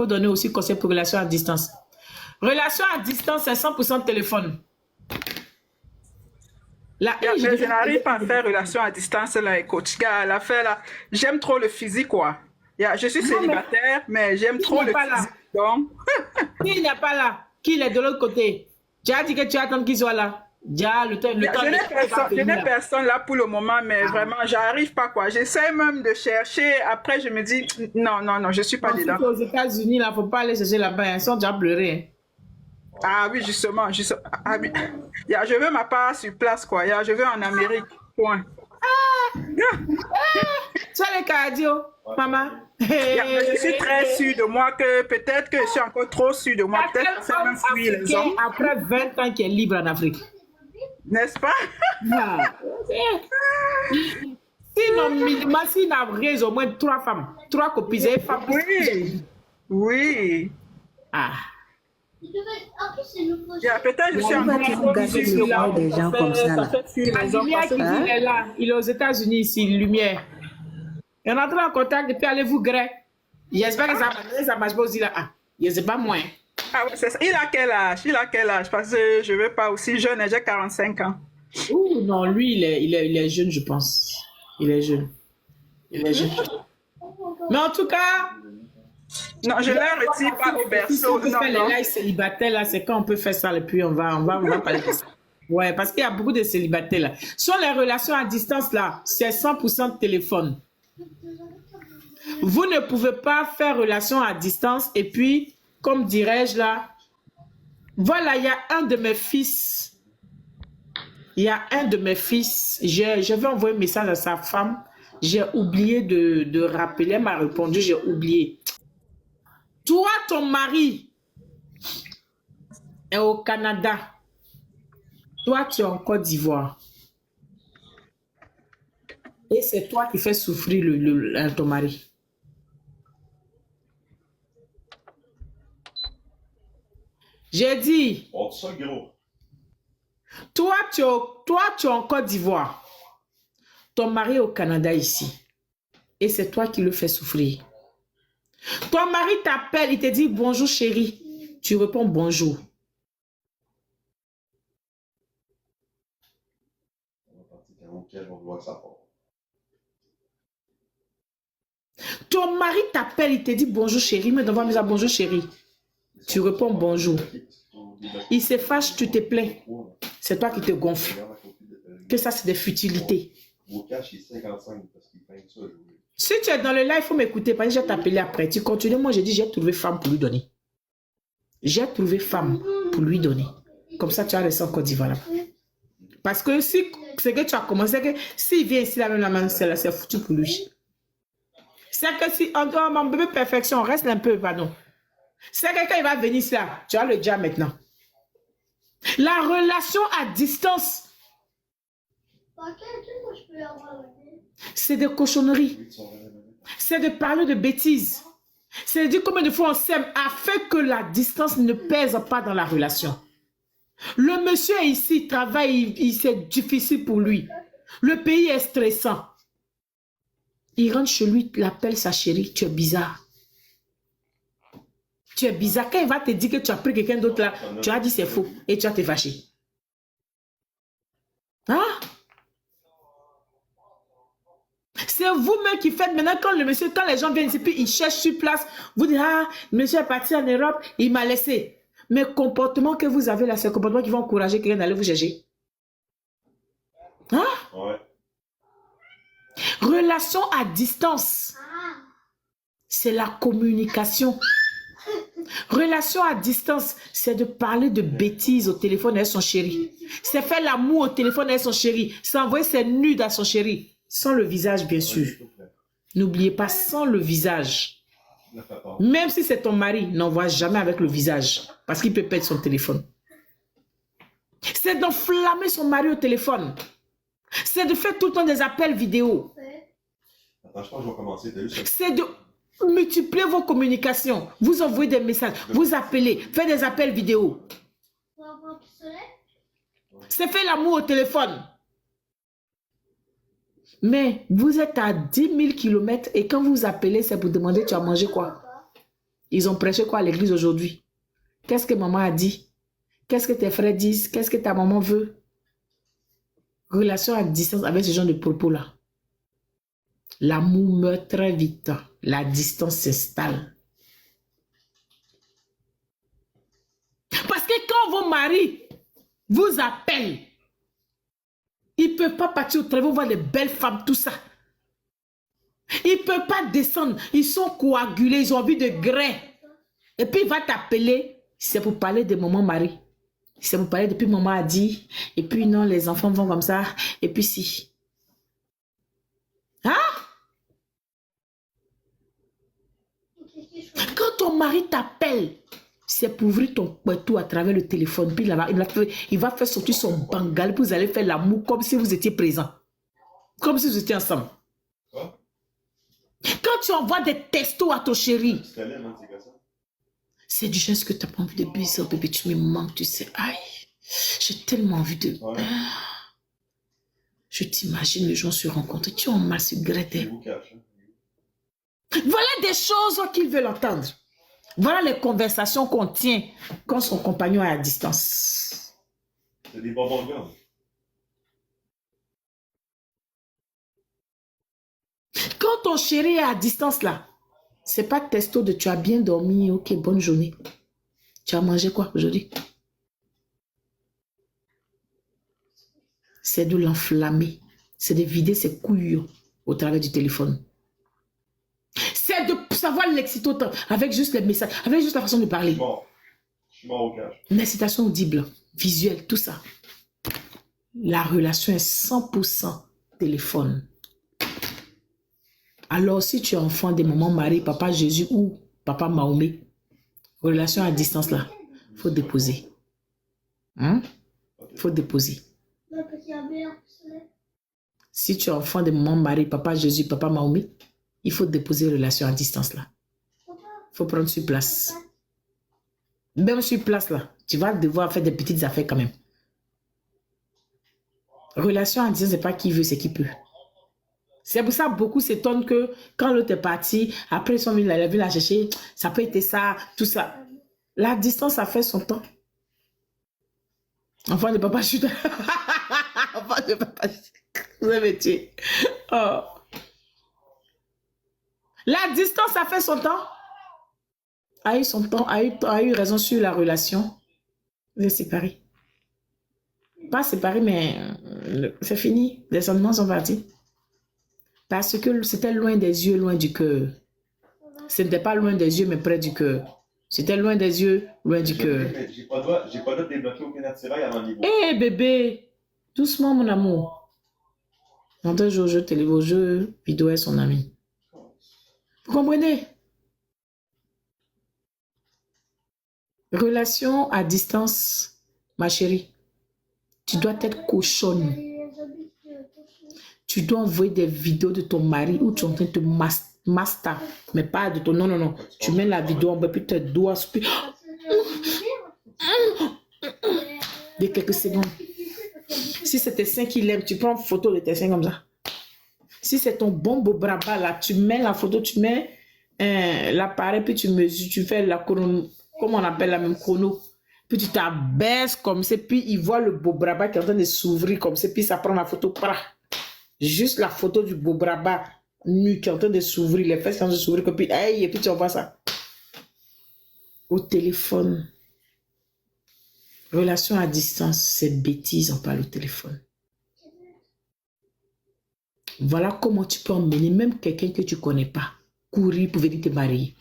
Faut donner aussi conseil pour relation à distance. Relation à distance, c'est 100% téléphone. Là, Mais je n'arrive pas à faire relation à distance là, écoute. L'affaire là, j'aime trop le physique, quoi. Je suis célibataire, mais j'aime trop le physique. Donc, qui n'est pas là, qui est de l'autre côté, tu as dit que tu attends qu'il soit là. Déjà, le temps je n'ai personne là pour le moment, mais vraiment, j'arrive pas, quoi. J'essaie même de chercher. Après, je me dis, non, non, non, je suis pas dedans. Aux États-Unis, il ne faut pas aller chercher là-bas. Ils sont déjà pleurés. Ah oui, justement. Ah, oui. Je veux ma part sur place, quoi. Je veux en Amérique. Point. Tu as les cardio, maman. Je suis très sûre de moi que peut-être que je suis encore trop sûre de moi. Peut-être que ça même fuir les hommes. Après 20 ans qui est libre en Afrique. N'est-ce pas? Sinon, Massi n'a raison, au moins 3 femmes. 3 copines et femmes. Oui. Oui. Ah. Peut-être je suis encore gâter le mois des gens comme ça là. Il est là, il est aux États-Unis ici, Lumière. Et on entre en contact depuis allez-vous gré. J'espère que ça marche pas aussi là. Ah, je sais pas moi. Ah ouais, c'est ça. Il a quel âge? Parce que je veux pas aussi jeune, j'ai 45 ans. Ouh, non, lui, il est jeune, je pense. Il est jeune. Mais en tout cas... Non, je ne le retire pas au berceau. Si on peut faire les lives célibataires, là, c'est quand on peut faire ça, et puis on va parler de ça. Ouais, parce qu'il y a beaucoup de célibataires, là. Sur les relations à distance, là, c'est 100% de téléphone. Vous ne pouvez pas faire relation à distance, et puis, comme dirais-je, là, voilà, il y a un de mes fils. Je vais envoyer un message à sa femme. J'ai oublié de rappeler, elle m'a répondu, j'ai oublié. Toi, ton mari est au Canada. Toi, tu es en Côte d'Ivoire. Et c'est toi qui fais souffrir ton mari. J'ai dit, toi, tu es en Côte d'Ivoire. Ton mari est au Canada ici. Et c'est toi qui le fais souffrir. Ton mari t'appelle, il te dit bonjour chérie. Tu réponds bonjour. Ton mari t'appelle, il te dit bonjour chérie, mais devant moi bonjour chérie. Tu réponds bonjour. Il se fâche, tu te plains. C'est toi qui te gonfles. Que ça, c'est des futilités. Si tu es dans le live, il faut m'écouter. Parce que je vais t'appeler après. Tu continues. Moi, je dis, j'ai trouvé femme pour lui donner. J'ai trouvé femme pour lui donner. Comme ça, tu vas rester en Côte d'Ivoire. Parce que si c'est que tu as commencé, que s'il vient ici, la main, c'est foutu pour lui. C'est que si, en dehors, mon bébé perfection, reste un peu, pardon. C'est que quand il va venir ici, là, tu as le déjà maintenant. La relation à distance, c'est des cochonneries. C'est de parler de bêtises. C'est de dire combien de fois on s'aime afin que la distance ne pèse pas dans la relation. Le monsieur est ici, il travaille, c'est difficile pour lui. Le pays est stressant. Il rentre chez lui, il appelle sa chérie, tu es bizarre. Tu es bizarre. Quand il va te dire que tu as pris quelqu'un d'autre là, tu as dit c'est faux et tu vas te fâcher. Hein? C'est vous-même qui faites maintenant quand le monsieur, quand les gens viennent ici, puis ils cherchent sur place, vous dites, ah, monsieur est parti en Europe, il m'a laissé. Mais le comportement que vous avez là, c'est le comportement qui va encourager quelqu'un d'aller vous chercher. Hein? Ouais. Relation à distance, c'est la communication. Relation à distance, c'est de parler de bêtises au téléphone avec son chéri. C'est faire l'amour au téléphone avec son chéri. C'est envoyer ses nudes à son chéri. Sans le visage, bien sûr. N'oubliez pas, sans le visage. Même si c'est ton mari, n'envoie jamais avec le visage. Parce qu'il peut perdre son téléphone. C'est d'enflammer son mari au téléphone. C'est de faire tout le temps des appels vidéo. C'est de multiplier vos communications. Vous envoyez des messages, vous appelez, faites des appels vidéo. C'est faire l'amour au téléphone. Mais vous êtes à 10 000 km et quand vous appelez, c'est pour demander tu as mangé quoi? Ils ont prêché quoi à l'église aujourd'hui? Qu'est-ce que maman a dit? Qu'est-ce que tes frères disent? Qu'est-ce que ta maman veut? Relation à distance avec ce genre de propos-là. L'amour meurt très vite. La distance s'installe. Parce que quand vos maris vous appellent, ils ne peuvent pas partir au travail, voir les belles femmes, tout ça. Ils ne peuvent pas descendre. Ils sont coagulés, ils ont envie de grès. Et puis il va t'appeler, c'est pour parler de maman Marie. C'est pour parler depuis maman a dit. Et puis non, les enfants vont comme ça. Et puis si. Hein? Quand ton mari t'appelle, c'est pour ouvrir ton couteau à travers le téléphone. Puis il va faire sortir son bangal. Puis vous allez faire l'amour comme si vous étiez présents. Comme si vous étiez ensemble. Quand tu envoies des textos à ton chéri, c'est du geste que tu n'as pas envie de baiser, bébé, tu me manques, tu sais. Aïe, j'ai tellement envie de... Ouais. Je t'imagine le jour où on se rencontre, tu en mal se gratter. Voilà des choses qu'ils veulent entendre. Voilà les conversations qu'on tient quand son compagnon est à distance. C'est des bonbons de gomme. Quand ton chéri est à distance là, c'est pas testo de tu as bien dormi, ok, bonne journée. Tu as mangé quoi aujourd'hui? C'est de l'enflammer. C'est de vider ses couilles au travers du téléphone. C'est de savoir l'excitotant avec juste les messages, avec juste la façon de parler. Je suis mort au cage. L'excitation audible, visuelle, tout ça. La relation est 100% téléphone. Alors, si tu es enfant des mamans Marie, papa Jésus ou papa Mahomet, relation à distance là, il faut déposer. Hein? Il faut déposer. Si tu es enfant des mamans Marie, papa Jésus, papa Mahomet, il faut déposer relation à distance là. Il faut prendre sur place. Même sur place là, tu vas devoir faire des petites affaires quand même. Relation à distance, c'est pas qui veut, c'est qui peut. C'est pour ça que beaucoup s'étonnent que quand l'autre est parti, après ils sont venus la chercher, ça peut être ça, tout ça. La distance, ça fait son temps. Enfant de papa chute. Enfant de papa chute. Vous avez tué. Oh. La distance, ça fait son temps. A eu son temps, a eu raison sur la relation. Vous êtes séparés. Pas séparés, mais c'est fini. Les sentiments sont partis. Parce que c'était loin des yeux, loin du cœur. Ce n'était pas loin des yeux, mais près du cœur. C'était loin des yeux, loin du cœur. J'ai pas le droit de débloquer aucun attirail avant niveau. Hé bébé, doucement mon amour. J'entends jouer au jeu vidéo est son ami. Vous comprenez? Relation à distance, ma chérie. Tu dois être cochonne. Tu dois envoyer des vidéos de ton mari où tu es en train de te master. Mais pas de ton... Non, non, non. Tu mets la vidéo, on peut plus tes doigts. De quelques secondes. Si c'est tes seins qu'il aime, tu prends une photo de tes seins comme ça. Si c'est ton bon beau braba là, tu mets la photo, tu mets l'appareil, puis tu mesures, tu fais la chrono, comme on appelle la même chrono. Puis tu t'abaisses comme ça, puis il voit le beau braba qui est en train de s'ouvrir comme ça, puis ça prend la photo. Juste la photo du beau braba nu qui est en train de s'ouvrir, les fesses qui sont en train de s'ouvrir, puis, hey, et puis tu envoies ça. Au téléphone. Relation à distance, c'est bêtise, on parle au téléphone. Voilà comment tu peux emmener même quelqu'un que tu ne connais pas, courir pour venir te marier.